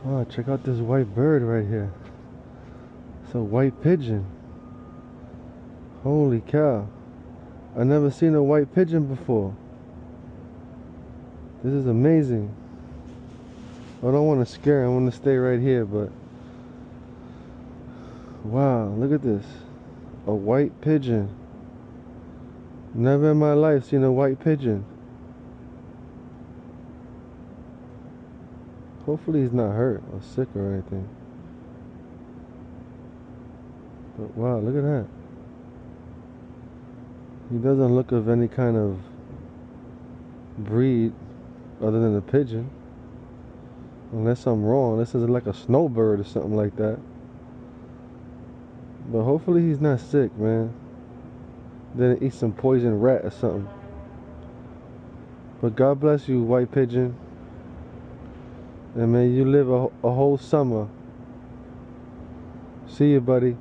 Oh, check out this white bird right here. It's a white pigeon. Holy cow. I never seen a white pigeon before. This is amazing. I don't want to scare him. I want to stay right here, but wow, look at this. A white pigeon. Never in my life seen a white pigeon. Hopefully he's not hurt or sick or anything. But wow, look at that. He doesn't look of any kind of breed other than a pigeon. Unless I'm wrong, this is like a snowbird or something like that. But hopefully he's not sick, man. Didn't eat some poison rat or something. But God bless you, white pigeon. And may you live a whole summer. See you, buddy.